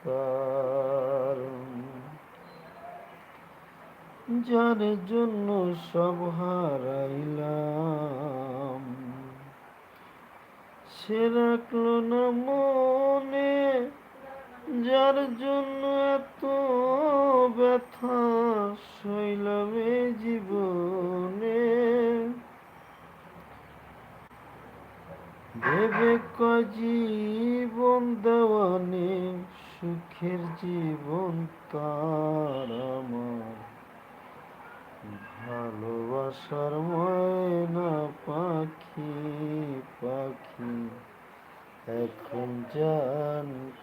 তার, যার জন্য সব হারাইলাম, সে রাখলো না মনে, যার জন্য এত ব্যথা সইলাম এ জীবনে। ভেবে জীবন দেওয়ানে, সুখের জীবন তার আমার, ভালোবাসার ময়না পাখি পাখি এখন জানকার।